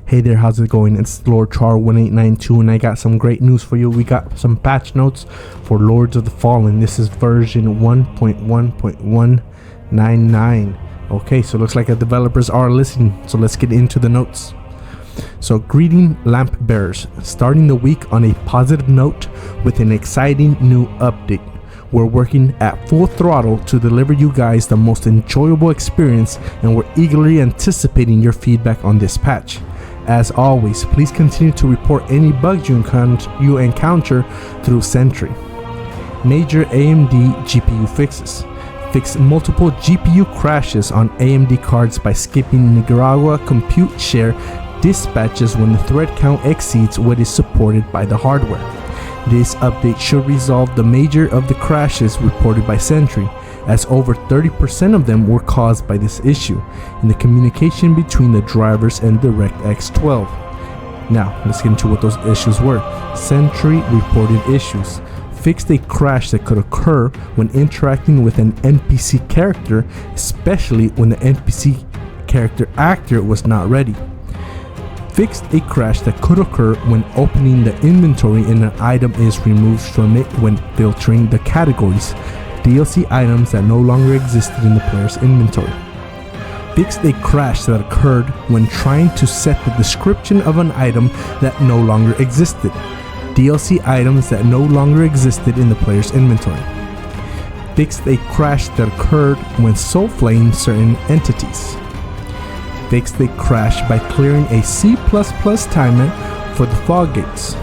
Hey there, how's it going? It's Lord Char 1892 and I got some great news for you. We got some patch notes for Lords of the Fallen. This is version 1.1.199. Okay, so looks like the developers are listening. So let's get into the notes. So greeting lamp bearers, starting the week on a positive note with an exciting new update. We're working at full throttle to deliver you guys the most enjoyable experience, and we're eagerly anticipating your feedback on this patch. As always, please continue to report any bugs you encounter through Sentry. Major AMD GPU fixes. Fix multiple GPU crashes on AMD cards by skipping Nicaragua compute share dispatches when the thread count exceeds what is supported by the hardware. This update should resolve the major of the crashes reported by Sentry, as over 30% of them were caused by this issue in the communication between the drivers and DirectX 12. Now, let's get into what those issues were. Sentry reported issues. Fixed a crash that could occur when interacting with an NPC character, especially when the NPC character actor was not ready. Fixed a crash that could occur when opening the inventory and an item is removed from it when filtering the categories, DLC items that no longer existed in the player's inventory. Fixed a crash that occurred when trying to set the description of an item that no longer existed, DLC items that no longer existed in the player's inventory. Fixed a crash that occurred when soul flaying certain entities. Fixed a crash by clearing a C++ timer for the fog gates.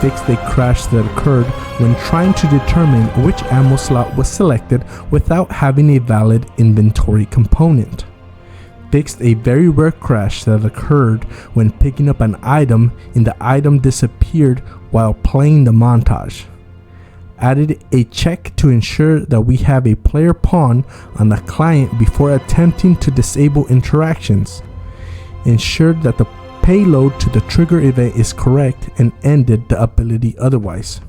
Fixed a crash that occurred when trying to determine which ammo slot was selected without having a valid inventory component. Fixed a very rare crash that occurred when picking up an item and the item disappeared while playing the montage. Added a check to ensure that we have a player pawn on the client before attempting to disable interactions. Ensured that the payload to the trigger event is correct and ended the ability otherwise.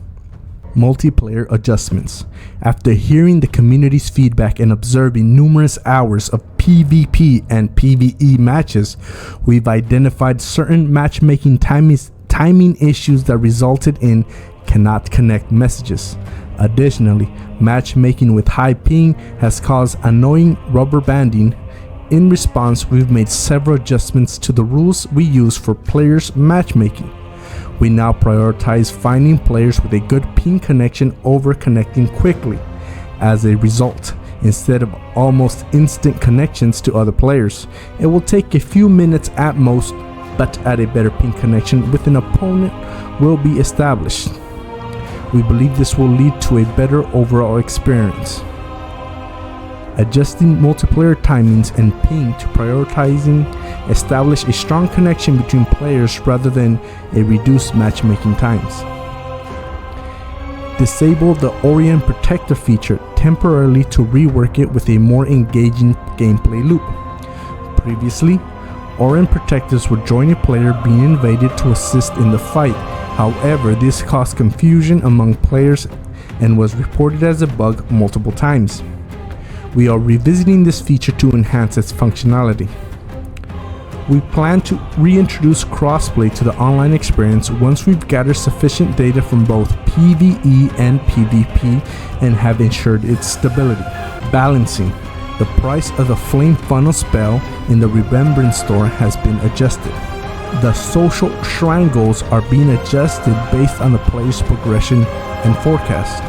Multiplayer adjustments. After hearing the community's feedback and observing numerous hours of PvP and PvE matches, we've identified certain matchmaking timing issues that resulted in cannot connect messages. Additionally, matchmaking with high ping has caused annoying rubber banding. In response, we've made several adjustments to the rules we use for players matchmaking. We now prioritize finding players with a good ping connection over connecting quickly. As a result, instead of almost instant connections to other players, it will take a few minutes at most, but at a better ping connection with an opponent will be established. We believe this will lead to a better overall experience. Adjusting multiplayer timings and ping to prioritizing establish a strong connection between players rather than a reduced matchmaking times. Disable the Orient Protector feature temporarily to rework it with a more engaging gameplay loop. Previously, Orient Protectors would join a player being invaded to assist in the fight. However, this caused confusion among players and was reported as a bug multiple times. We are revisiting this feature to enhance its functionality. We plan to reintroduce crossplay to the online experience once we've gathered sufficient data from both PvE and PvP and have ensured its stability. Balancing. The price of the Flame Funnel spell in the Remembrance store has been adjusted. The social shrine goals are being adjusted based on the player's progression and forecast.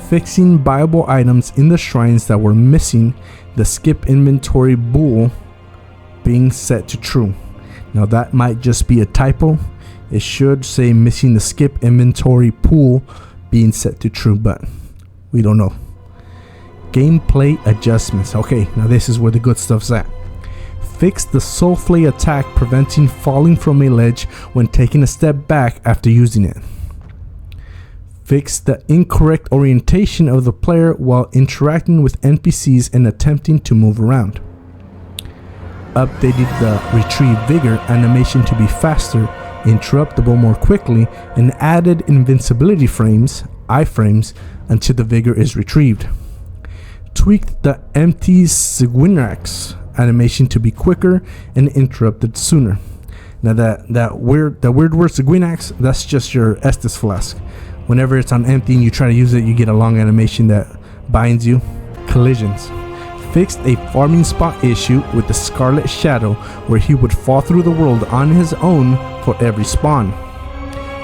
Fixing buyable items in the shrines that were missing, the skip inventory bool being set to true. Now that might just be a typo. It should say missing the skip inventory pool being set to true, but we don't know. Gameplay adjustments. Okay, now this is where the good stuff's at. Fix the Soulflay attack preventing falling from a ledge when taking a step back after using it. Fix the incorrect orientation of the player while interacting with NPCs and attempting to move around. Updated the Retrieve Vigor animation to be faster, interruptible more quickly, and added invincibility frames, iframes, until the vigor is retrieved. Tweaked the empty Sigwinrax animation to be quicker and interrupted sooner. Now that weird word Seguinax, that's just your Estus flask. Whenever it's on empty and you try to use it, you get a long animation that binds you. Collisions. Fixed a farming spot issue with the Scarlet Shadow where he would fall through the world on his own for every spawn.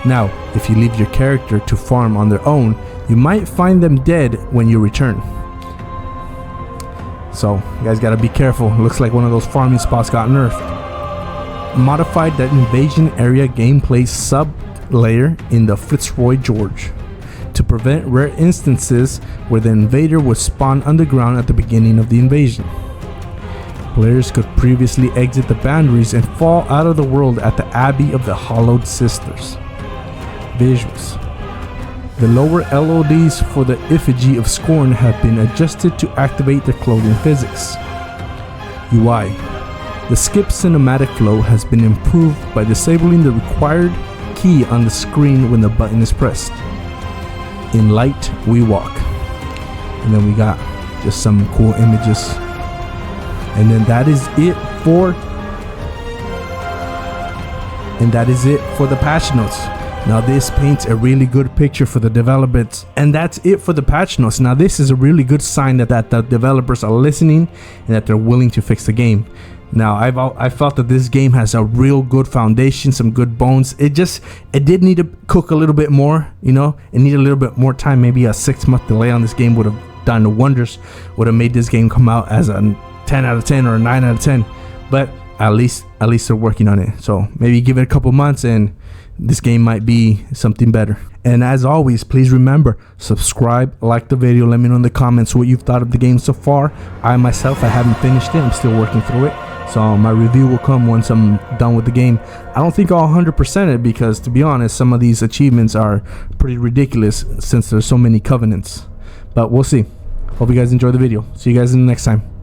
Now, if you leave your character to farm on their own, you might find them dead when you return. So, you guys gotta be careful. Looks like one of those farming spots got nerfed. Modified the invasion area gameplay sub-layer in the Fitzroy Gorge to prevent rare instances where the invader would spawn underground at the beginning of the invasion. Players could previously exit the boundaries and fall out of the world at the Abbey of the Hollowed Sisters. Visuals. The lower LODs for the effigy of Scorn have been adjusted to activate the clothing physics. UI. The skip cinematic flow has been improved by disabling the required key on the screen when the button is pressed. In light, we walk. And then we got just some cool images. And then that is it for the patch notes. Now this paints a really good picture for the developers, and that's it for the patch notes. Now this is a really good sign that the developers are listening and that they're willing to fix the game. Now I felt that this game has a real good foundation, some good bones. It did need to cook a little bit more, you know. It needed a little bit more time. Maybe a 6-month delay on this game would have done wonders, would have made this game come out as a 10 out of 10 or a 9 out of 10. But at least they're working on it. So maybe give it a couple months and this game might be something better. And as always, please remember, subscribe, like the video, let me know in the comments what you've thought of the game so far. I myself, I haven't finished it, I'm still working through it. So my review will come once I'm done with the game. I don't think I'll 100% it because, to be honest, some of these achievements are pretty ridiculous since there's so many covenants. But we'll see. Hope you guys enjoy the video. See you guys in the next time.